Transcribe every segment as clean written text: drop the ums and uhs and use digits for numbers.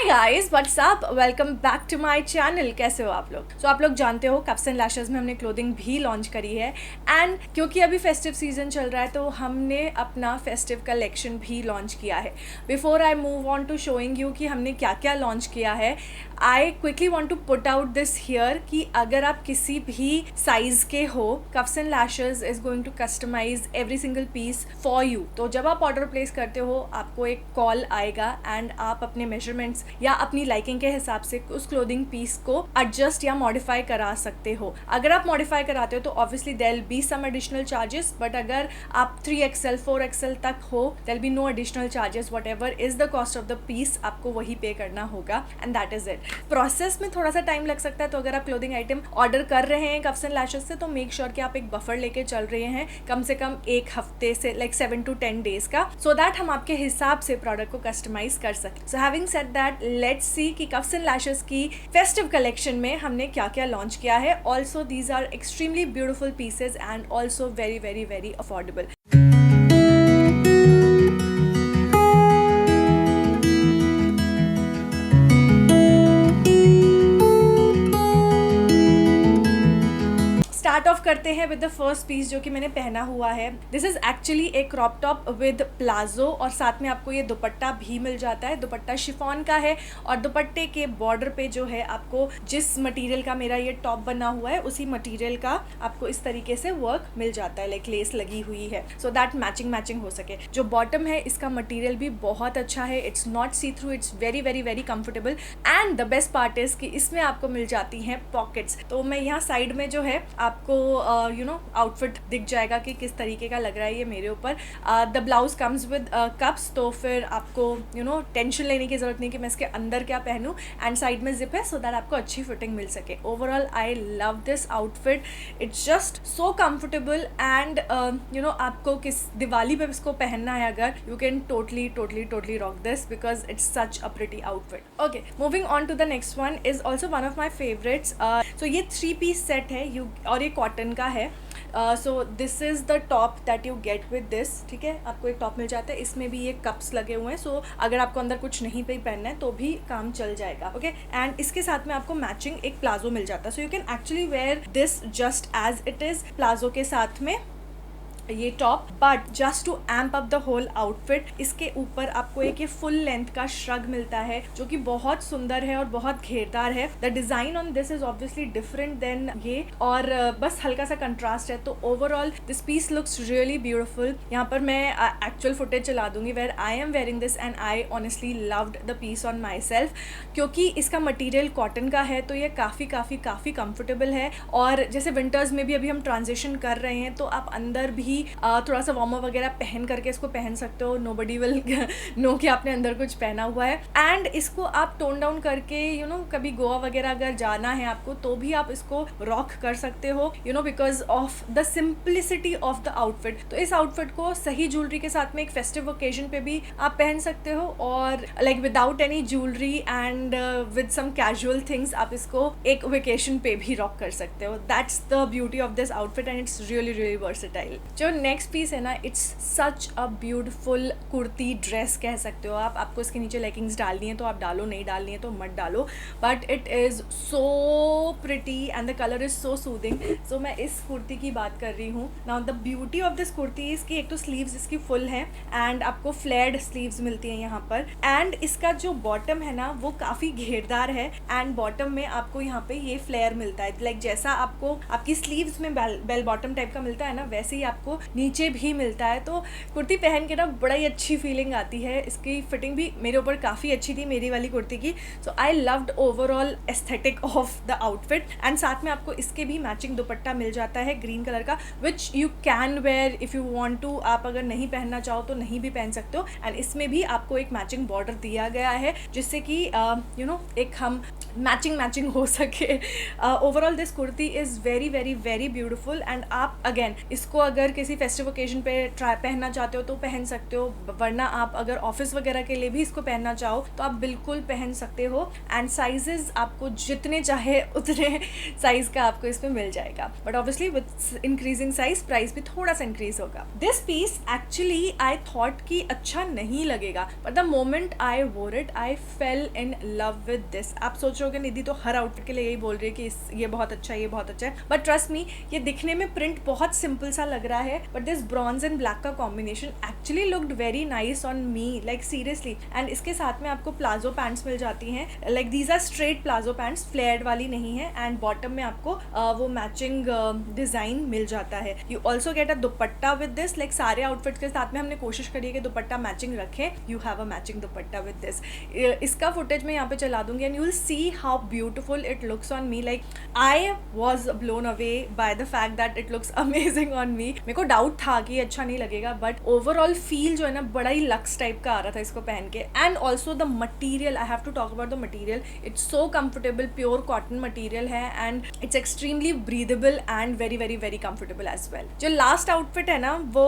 Hi guys, what's up, welcome back to my channel. कैसे हो आप लोग? सो आप लोग जानते हो कप्स एंड लैशेस में हमने क्लोथिंग भी लॉन्च करी है एंड क्योंकि अभी फेस्टिव सीजन चल रहा है तो हमने अपना फेस्टिव कलेक्शन भी लॉन्च किया है। Before I move on to showing you कि हमने क्या क्या लॉन्च किया है, I quickly want to put out this here कि अगर आप किसी भी साइज के हो, cups and lashes is going to customise every single piece for you. तो जब आप ऑर्डर प्लेस करते हो आपको एक कॉल आएगा एंड आप अपने मेजरमेंट्स या अपनी लाइकिंग के हिसाब से उस क्लोथिंग पीस को एडजस्ट या मॉडिफाई करा सकते हो। अगर आप मॉडिफाई कराते हो तो obviously there will be some additional charges, but अगर आप 3XL 4XL तक हो there will be no additional charges. Whatever is the cost of the piece आपको वही पे करना होगा and that is it. Process में थोड़ा सा टाइम लग सकता है, तो अगर आप क्लोथिंग आइटम ऑर्डर कर रहे हैं कप्स एंड लैशेस से तो मेक श्योर कि आप एक बफर लेके चल रहे हैं, कम से कम एक हफ्ते से, लाइक 7 to 10 डेज का, सो दैट हम आपके हिसाब से प्रोडक्ट को कस्टमाइज कर सकें। So having said that, let's see कि कप्स एंड लैशेस की फेस्टिव कलेक्शन में हमने क्या क्या लॉन्च किया है। Also these are extremely beautiful pieces and also very very very affordable. Start off करते हैं विद द फर्स्ट पीस जो कि मैंने पहना हुआ है। दिस इज एक्चुअली एक क्रॉप टॉप विद प्लाजो और साथ में आपको ये दुपट्टा भी मिल जाता है। दुपट्टा शिफॉन का है और दुपट्टे के बॉर्डर पे जो है आपको जिस मटेरियल का मेरा ये टॉप बना हुआ है उसी मटेरियल का आपको इस तरीके से वर्क मिल जाता है, लाइक लेस लगी हुई है, सो दैट मैचिंग हो सके। जो बॉटम है इसका मटेरियल भी बहुत अच्छा है, it's not see through, it's very very very comfortable and the best part is कि इसमें आपको मिल जाती हैं पॉकेट्स। तो मैं यहाँ साइड में जो है आपको आउटफिट दिख जाएगा कि किस तरीके का लग रहा है ये मेरे ऊपर। The blouse comes with cups, तो फिर आपको टेंशन लेने की जरूरत नहीं कि मैं इसके अंदर क्या पहनूं, एंड साइड में जिप है सो दैट आपको अच्छी फिटिंग मिल सके। Overall I love this outfit, it's just so comfortable and आपको किस दिवाली पे इसको पहनना है अगर, you can totally rock this because it's such a pretty outfit. Okay, moving on to the next one is also one of my favourites. So ये 3 piece set है और ये कॉटन का है। So this is the top that you get with this. ठीक है, आपको एक टॉप मिल जाता है, इसमें भी ये कप्स लगे हुए हैं, सो अगर आपको अंदर कुछ नहीं पे पहनना है तो भी काम चल जाएगा। ओके, एंड इसके साथ में आपको मैचिंग एक प्लाजो मिल जाता है, so you can actually wear this just as it is, palazzo के साथ में ये top, but just to amp up the whole outfit इसके ऊपर आपको एक ये फुल लेंथ का श्रग मिलता है जो कि बहुत सुंदर है और बहुत घेरदार है। The design on this is obviously different than ये, और बस हल्का सा कंट्रास्ट है। तो overall this piece looks really beautiful. यहाँ पर मैं एक्चुअल फुटेज चला दूंगी where I am wearing this and I honestly loved the piece on myself, क्योंकि इसका मटीरियल कॉटन का है तो ये काफ़ी कंफर्टेबल है। और जैसे विंटर्स में भी अभी हम ट्रांजिशन कर रहे हैं तो आप अंदर भी थोड़ा सा वार्मर वगैरह पहन करके इसको पहन सकते हो, नोबडी विल नो कि आपने अंदर कुछ पहना हुआ है। एंड इसको आप टोन डाउन करके कभी गोवा वगैरह अगर जाना है आपको तो भी आप इसको रॉक कर सकते हो, because of the simplicity of the outfit. तो इस आउटफिट को सही ज्वेलरी के साथ में एक फेस्टिव ओकेजन पे भी आप पहन सकते हो, और like without any jewellery and with some casual things आप इसको एक वेकेशन पे भी रॉक कर सकते हो। That's the beauty of this outfit and it's really versatile. जो नेक्स्ट पीस है ना, it's such a beautiful kurti dress कह सकते हो आप। आपको इसके नीचे लेगिंग्स डालनी है तो आप डालो, नहीं डालनी है तो मत डालो, but it is so pretty and the colour is so soothing. So मैं इस कुर्ती की बात कर रही हूँ। Now the beauty of this kurti is कि एक तो स्लीव्स इसकी फुल है एंड आपको फ्लेयर्ड स्लीव्स मिलती हैं यहाँ पर, एंड इसका जो बॉटम है ना वो काफ़ी घेरदार है एंड बॉटम में आपको यहाँ पे ये फ्लेयर मिलता है, लाइक जैसा आपको आपकी स्लीव्स में बेल बॉटम टाइप का मिलता है ना, वैसे ही आपको नीचे भी मिलता है। तो कुर्ती पहन के ना बड़ा ही अच्छी फीलिंग आती है। इसकी फिटिंग भी मेरे ऊपर काफ़ी अच्छी थी मेरी वाली कुर्ती की, so I loved overall aesthetic of the outfit. And साथ में आपको इसके भी मैचिंग दुपट्टा मिल जाता है ग्रीन कलर का, which you can wear if you want to. आप अगर नहीं पहनना चाहो तो नहीं भी पहन सकते हो। एंड इसमें भी आपको एक मैचिंग बॉर्डर दिया गया है जिससे कि एक हम मैचिंग हो सके। Overall this kurti is very very very beautiful and आप अगेन इसको अगर किसी फेस्टिव ओकेजन पे ट्राई पहनना चाहते हो तो पहन सकते हो, वरना आप अगर ऑफिस वगैरह के लिए भी इसको पहनना चाहो तो आप बिल्कुल पहन सकते हो। एंड साइजेस आपको जितने चाहे उतने साइज का आपको इसमें मिल जाएगा, but obviously with increasing size price भी थोड़ा सा इंक्रीज होगा। This piece actually I thought कि अच्छा नहीं लगेगा, but the moment I wore it I fell in love with this. आप सोच रहे हो निधि तो हर आउटफिट के लिए यही बोल रही है कि ये बहुत अच्छा है, ये बहुत अच्छा है, बट ट्रस्ट मी ये दिखने में प्रिंट बहुत सिंपल सा लग रहा है, but this bronze and black का combination actually looked very nice on me, like seriously. And इसके साथ में आपको प्लाजो पैंट्स मिल जाती हैं, like these are straight palazzo pants, flared वाली नहीं है। एंड बॉटम में आपको वो मैचिंग डिजाइन मिल जाता है। You also get a dupatta with this, like सारे आउटफिट के साथ में हमने कोशिश करी है कि दुपट्टा मैचिंग रखें। You have a matching dupatta with this. इसका फुटेज मैं यहाँ पे चला दूंगी and you will see how beautiful it looks on me. Like I was blown away by the fact that it looks amazing on me. मेरे को doubt था कि अच्छा नहीं लगेगा, बट ओवरऑल फील जो है ना बड़ा ही लक्स टाइप का आ रहा था इसको पहन के। And also the material, I have to talk about the material, it's so comfortable, pure cotton material है and it's extremely breathable and very very very comfortable as well. जो लास्ट आउटफिट है ना वो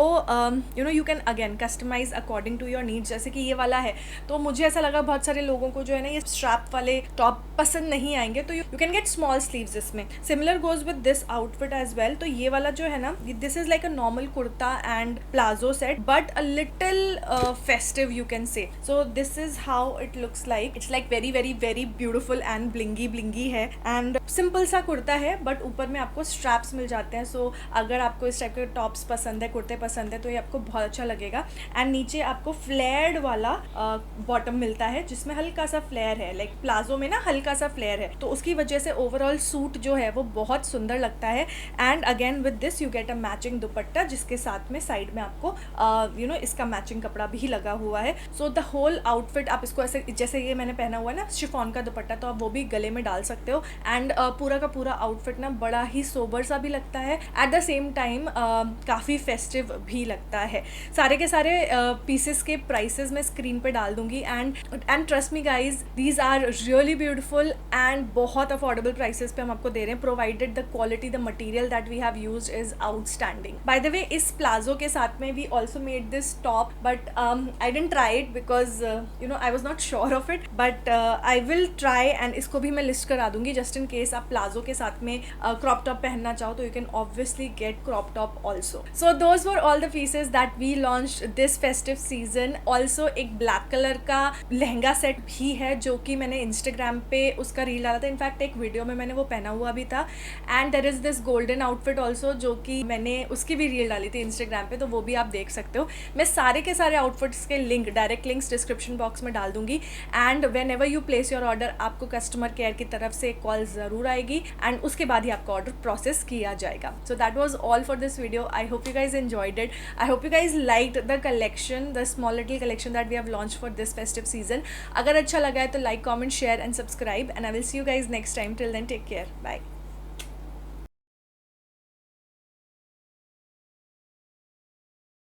you can again customise according to your needs. जैसे कि ये वाला है तो मुझे ऐसा लगा बहुत सारे लोगों को जो है ना ये स्ट्रैप वाले टॉप पसंद नहीं आएंगे, तो you can get small sleeves इसमें। Similar goes with this outfit as well. तो ये वाला जो है ना this is like a normal kurta and palazzo set but a little festive you can say. So this is how it looks like. It's like very very very beautiful and blingy है and simple सा कुर्ता है, but ऊपर में आपको straps मिल जाते हैं। सो अगर आपको इस टाइप के टॉप्स पसंद है, कुर्ते पसंद है, तो ये आपको बहुत अच्छा लगेगा। एंड नीचे आपको फ्लेयर्ड वाला बॉटम मिलता है जिसमें हल्का सा फ्लेयर है, लाइक प्लाजो में ना हल्का सा फ्लेयर है, तो उसकी वजह से ओवरऑल सूट जो है वो बहुत सुंदर लगता है। And again with this you get a matching दुपट्टा जिसके साथ में साइड में आपको इसका मैचिंग कपड़ा भी लगा हुआ है। सो द होल आउटफिट आप इसको ऐसे, जैसे ये मैंने पहना हुआ है ना शिफॉन का दुपट्टा, तो आप वो भी गले में डाल सकते हो। एंड पूरा का पूरा आउटफिट ना बड़ा ही सोबर सा भी लगता है, एट द सेम टाइम काफ़ी फेस्टिव भी लगता है। सारे के सारे पीसेस के प्राइसेस मैं स्क्रीन पे डाल दूंगी and trust me guys these are really beautiful and बहुत अफोर्डेबल प्राइसेस पे हम आपको दे रहे हैं, provided the quality the material that we have used is outstanding. By the way इस प्लाजो के साथ में we also made this top, but I didn't try it because I was not sure of it, but I will try and इसको भी मैं list करा दूंगी just in case आप प्लाजो के साथ में क्रॉप टॉप पहनना चाहो तो you can obviously get crop top also. So those were all the pieces that we launched this festive season. Also एक ब्लैक कलर का लहंगा सेट भी है जो कि मैंने इंस्टाग्राम पे उसका रील डाला था, इनफैक्ट एक वीडियो में मैंने वो पहना हुआ भी था। And there is this golden outfit also जो कि मैंने उसकी भी रील डाली थी इंस्टाग्राम पे, तो वो भी आप देख सकते हो। मैं सारे के सारे आउटफिट्स के link, direct links description box में डाल दूंगी। And when ever you place your order आपको कस्टमर केयर की तरफ से कॉल ज़रूर आएगी एंड उसके बाद ही आपका ऑर्डर प्रोसेस किया जाएगा। So that was all for this video. I hope you guys enjoyed it. I hope you guys liked the collection, the small little collection that we have launched for this festive season. अगर अच्छा लगा है तो like, comment, share and subscribe and I will see you guys next time. Till then, take care. Bye.